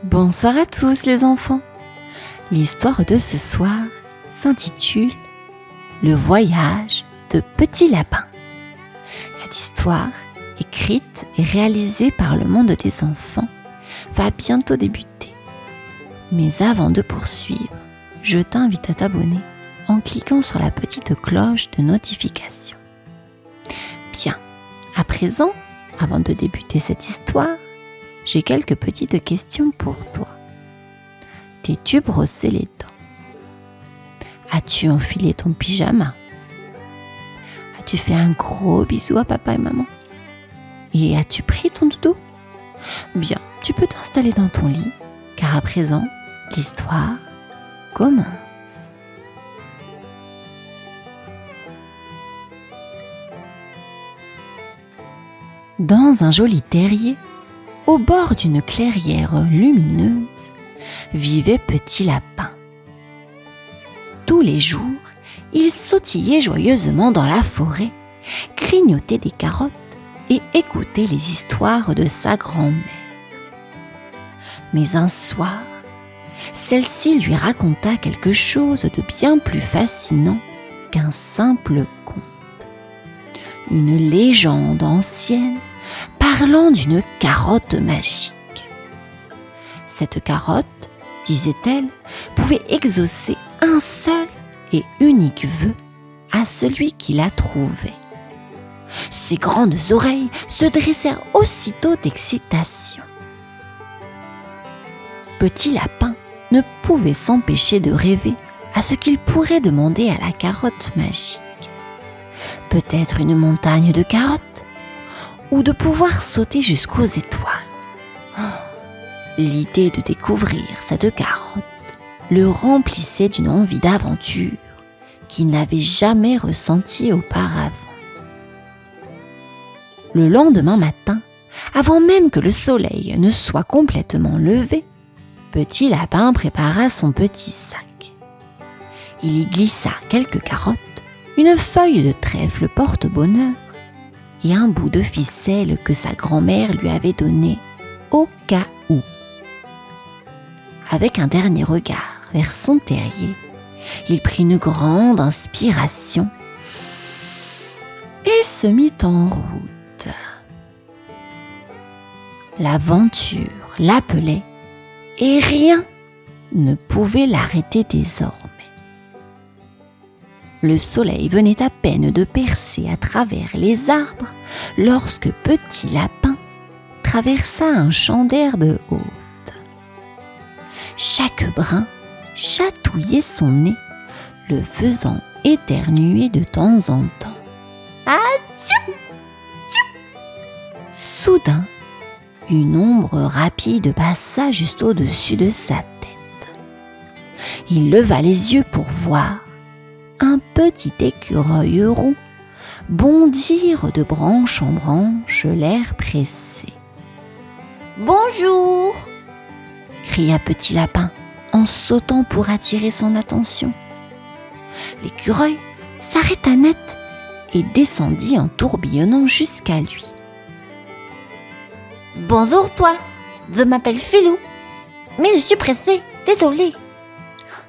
Bonsoir à tous les enfants. L'histoire de ce soir s'intitule « Le voyage de Petit Lapin ». Cette histoire, écrite et réalisée par le monde des enfants, va bientôt débuter. Mais avant de poursuivre, je t'invite à t'abonner en cliquant sur la petite cloche de notification. Bien, à présent, avant de débuter cette histoire, j'ai quelques petites questions pour toi. T'es-tu brossé les dents? As-tu enfilé ton pyjama? As-tu fait un gros bisou à papa et maman? Et as-tu pris ton doudou? Bien, tu peux t'installer dans ton lit, car à présent, l'histoire commence. Dans un joli terrier, au bord d'une clairière lumineuse, vivait Petit Lapin. Tous les jours, il sautillait joyeusement dans la forêt, grignotait des carottes et écoutait les histoires de sa grand-mère. Mais un soir, celle-ci lui raconta quelque chose de bien plus fascinant qu'un simple conte. Une légende ancienne parlant d'une carotte magique. Cette carotte, disait-elle, pouvait exaucer un seul et unique vœu à celui qui la trouvait. Ses grandes oreilles se dressèrent aussitôt d'excitation. Petit Lapin ne pouvait s'empêcher de rêver à ce qu'il pourrait demander à la carotte magique. Peut-être une montagne de carottes, ou de pouvoir sauter jusqu'aux étoiles. L'idée de découvrir cette carotte le remplissait d'une envie d'aventure qu'il n'avait jamais ressentie auparavant. Le lendemain matin, avant même que le soleil ne soit complètement levé, Petit Lapin prépara son petit sac. Il y glissa quelques carottes, une feuille de trèfle porte-bonheur et un bout de ficelle que sa grand-mère lui avait donné au cas où. Avec un dernier regard vers son terrier, il prit une grande inspiration et se mit en route. L'aventure l'appelait et rien ne pouvait l'arrêter désormais. Le soleil venait à peine de percer à travers les arbres lorsque Petit Lapin traversa un champ d'herbe haute. Chaque brin chatouillait son nez, le faisant éternuer de temps en temps. Atchou! Soudain, une ombre rapide passa juste au-dessus de sa tête. Il leva les yeux pour voir un petit écureuil roux bondir de branche en branche, l'air pressé. « Bonjour !» cria Petit Lapin en sautant pour attirer son attention. L'écureuil s'arrêta net et descendit en tourbillonnant jusqu'à lui. « Bonjour toi, je m'appelle Filou, mais je suis pressé, désolé.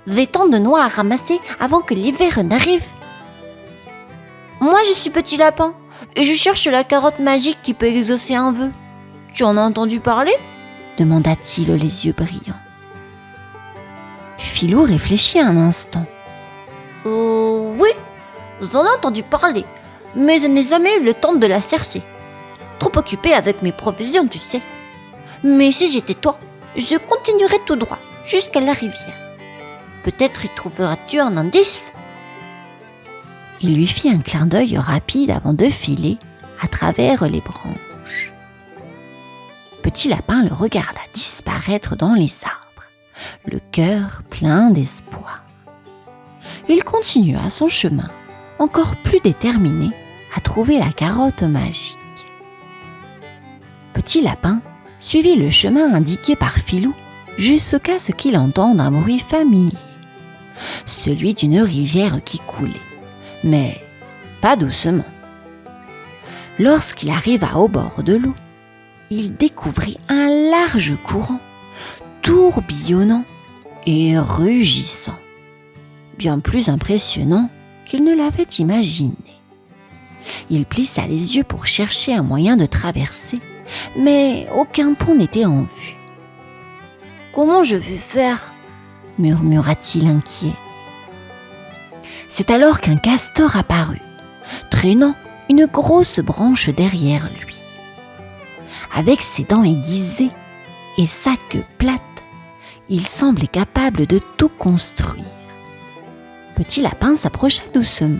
J'ai tant de noix à ramasser avant que l'hiver n'arrive. » « Moi, je suis Petit Lapin et je cherche la carotte magique qui peut exaucer un vœu. Tu en as entendu parler ?» demanda-t-il les yeux brillants. Filou réfléchit un instant. « Oui, j'en ai entendu parler, mais je n'ai jamais eu le temps de la chercher. Trop occupé avec mes provisions, tu sais. Mais si j'étais toi, je continuerais tout droit jusqu'à la rivière. Peut-être y trouveras-tu un indice ?» Il lui fit un clin d'œil rapide avant de filer à travers les branches. Petit Lapin le regarda disparaître dans les arbres, le cœur plein d'espoir. Il continua son chemin, encore plus déterminé à trouver la carotte magique. Petit Lapin suivit le chemin indiqué par Filou jusqu'à ce qu'il entende un bruit familier, celui d'une rivière qui coulait, mais pas doucement. Lorsqu'il arriva au bord de l'eau, il découvrit un large courant, tourbillonnant et rugissant, bien plus impressionnant qu'il ne l'avait imaginé. Il plissa les yeux pour chercher un moyen de traverser, mais aucun pont n'était en vue. « Comment je vais faire ?» murmura-t-il inquiet. C'est alors qu'un castor apparut, traînant une grosse branche derrière lui. Avec ses dents aiguisées et sa queue plate, il semblait capable de tout construire. Petit Lapin s'approcha doucement.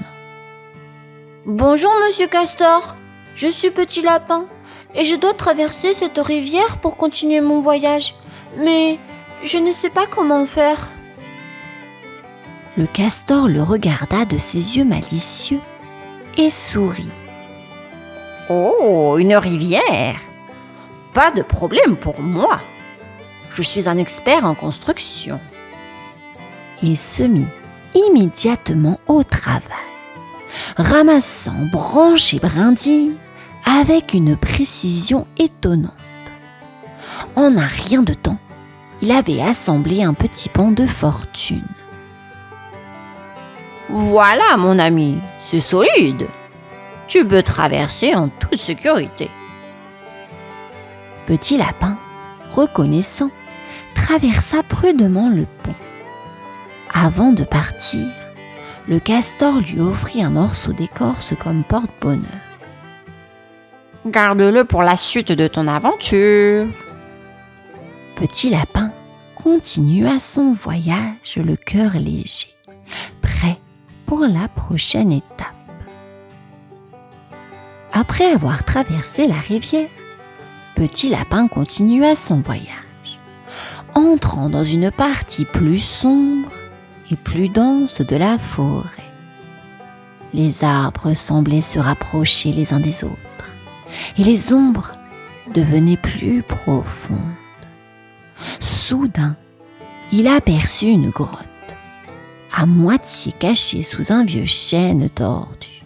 « Bonjour, monsieur Castor, je suis Petit Lapin et je dois traverser cette rivière pour continuer mon voyage, mais je ne sais pas comment faire. » Le castor le regarda de ses yeux malicieux et sourit. « Oh, une rivière! Pas de problème pour moi. Je suis un expert en construction. » Il se mit immédiatement au travail, ramassant branches et brindilles avec une précision étonnante. En un rien de temps, il avait assemblé un petit pont de fortune. « Voilà, mon ami, c'est solide. Tu peux traverser en toute sécurité. » Petit Lapin, reconnaissant, traversa prudemment le pont. Avant de partir, le castor lui offrit un morceau d'écorce comme porte-bonheur. « Garde-le pour la suite de ton aventure. » Petit Lapin continua son voyage le cœur léger, prêt pour la prochaine étape. Après avoir traversé la rivière, Petit Lapin continua son voyage, entrant dans une partie plus sombre et plus dense de la forêt. Les arbres semblaient se rapprocher les uns des autres, et les ombres devenaient plus profondes. Soudain, il aperçut une grotte, à moitié cachée sous un vieux chêne tordu.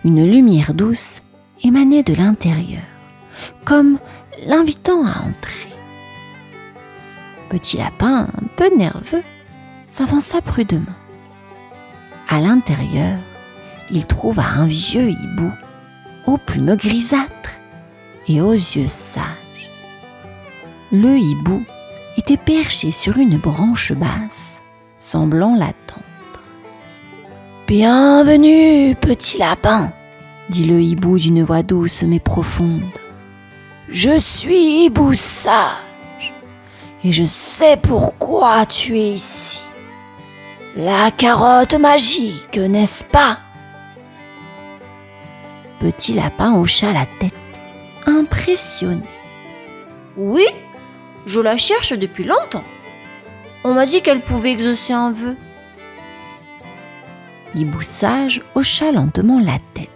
Une lumière douce émanait de l'intérieur, comme l'invitant à entrer. Petit Lapin, un peu nerveux, s'avança prudemment. À l'intérieur, il trouva un vieux hibou aux plumes grisâtres et aux yeux sages. Le hibou était perché sur une branche basse, semblant l'attendre. « Bienvenue, Petit Lapin !» dit le hibou d'une voix douce mais profonde. « Je suis hibou sage et je sais pourquoi tu es ici. La carotte magique, n'est-ce pas ?» Petit Lapin hocha la tête, impressionné. « Oui, je la cherche depuis longtemps. On m'a dit qu'elle pouvait exaucer un vœu. » Hibou sage hocha lentement la tête.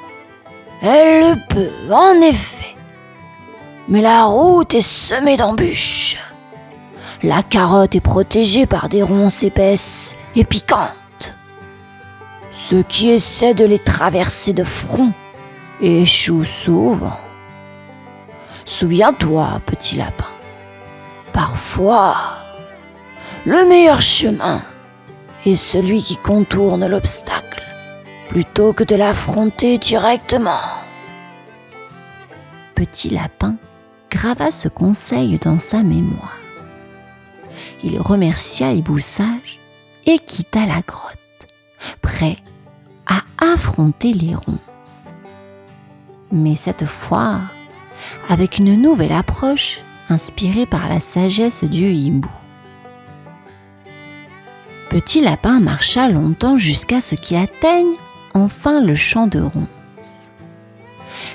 « Elle le peut, en effet. Mais la route est semée d'embûches. La carotte est protégée par des ronces épaisses et piquantes. Ceux qui essaient de les traverser de front échouent souvent. Souviens-toi, Petit Lapin, parfois, le meilleur chemin est celui qui contourne l'obstacle plutôt que de l'affronter directement. » Petit Lapin grava ce conseil dans sa mémoire. Il remercia Hibou sage et quitta la grotte, prêt à affronter les ronces. Mais cette fois, avec une nouvelle approche inspirée par la sagesse du hibou. Petit Lapin marcha longtemps jusqu'à ce qu'il atteigne enfin le champ de ronces.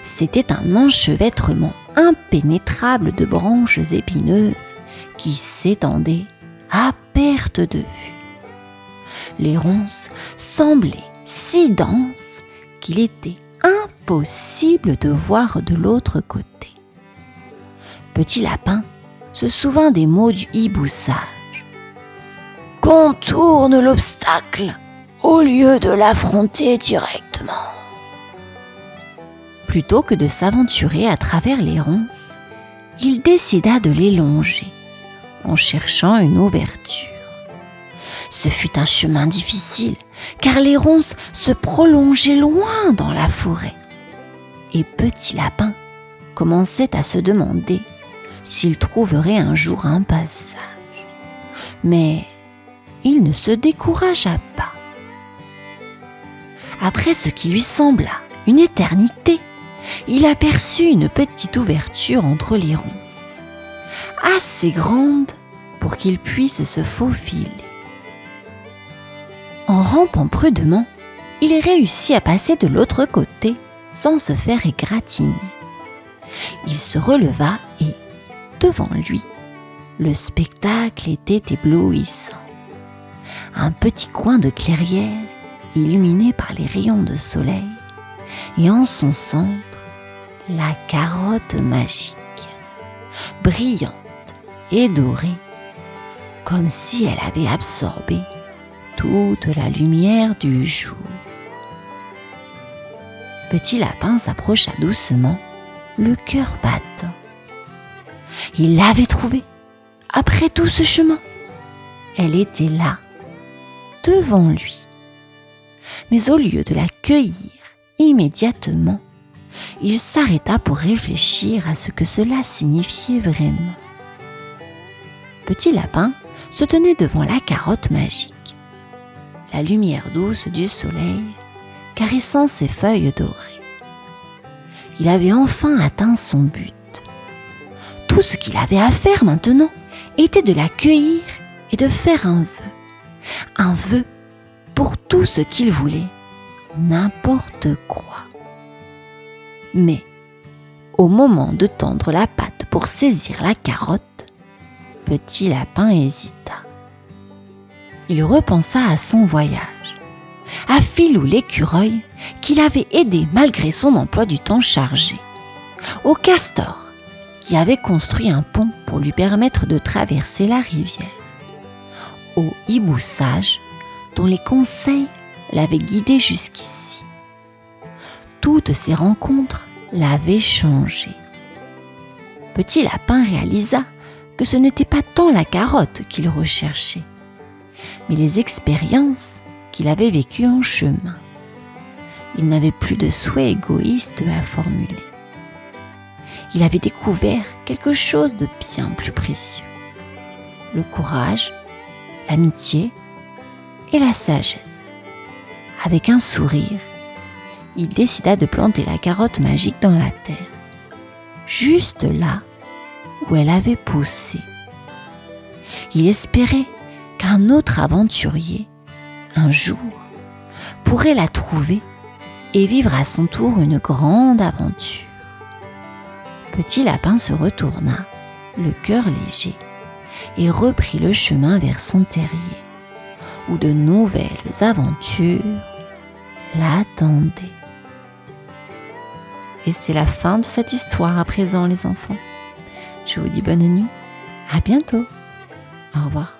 C'était un enchevêtrement impénétrable de branches épineuses qui s'étendaient à perte de vue. Les ronces semblaient si denses qu'il était impossible de voir de l'autre côté. Petit Lapin se souvint des mots du hibou sage. « Contourne l'obstacle au lieu de l'affronter directement. » Plutôt que de s'aventurer à travers les ronces, il décida de les longer en cherchant une ouverture. Ce fut un chemin difficile, car les ronces se prolongeaient loin dans la forêt. Et Petit Lapin commençait à se demander s'il trouverait un jour un passage. Mais il ne se découragea pas. Après ce qui lui sembla une éternité, il aperçut une petite ouverture entre les ronces, assez grande pour qu'il puisse se faufiler. En rampant prudemment, il réussit à passer de l'autre côté sans se faire égratigner. Il se releva et, devant lui, le spectacle était éblouissant. Un petit coin de clairière illuminé par les rayons de soleil et en son centre, la carotte magique, brillante et dorée, comme si elle avait absorbé toute la lumière du jour. Petit Lapin s'approcha doucement, le cœur battant. Il l'avait trouvée, après tout ce chemin. Elle était là, devant lui. Mais au lieu de la cueillir immédiatement, il s'arrêta pour réfléchir à ce que cela signifiait vraiment. Petit Lapin se tenait devant la carotte magique, la lumière douce du soleil caressant ses feuilles dorées. Il avait enfin atteint son but. Tout ce qu'il avait à faire maintenant était de la cueillir et de faire un vœu pour tout ce qu'il voulait, n'importe quoi. Mais, au moment de tendre la patte pour saisir la carotte, Petit Lapin hésita. Il repensa à son voyage, à Filou l'écureuil qui l'avait aidé malgré son emploi du temps chargé, au castor qui avait construit un pont pour lui permettre de traverser la rivière, au hibou sage dont les conseils l'avaient guidé jusqu'ici. Toutes ces rencontres l'avaient changé. Petit Lapin réalisa que ce n'était pas tant la carotte qu'il recherchait, mais les expériences qu'il avait vécues en chemin. Il n'avait plus de souhaits égoïstes à formuler. Il avait découvert quelque chose de bien plus précieux: le courage, l'amitié et la sagesse. Avec un sourire, il décida de planter la carotte magique dans la terre, juste là où elle avait poussé. Il espérait qu'un autre aventurier, un jour, pourrait la trouver et vivre à son tour une grande aventure. Petit Lapin se retourna, le cœur léger, et reprit le chemin vers son terrier, où de nouvelles aventures l'attendaient. Et c'est la fin de cette histoire à présent, les enfants. Je vous dis bonne nuit, à bientôt, au revoir.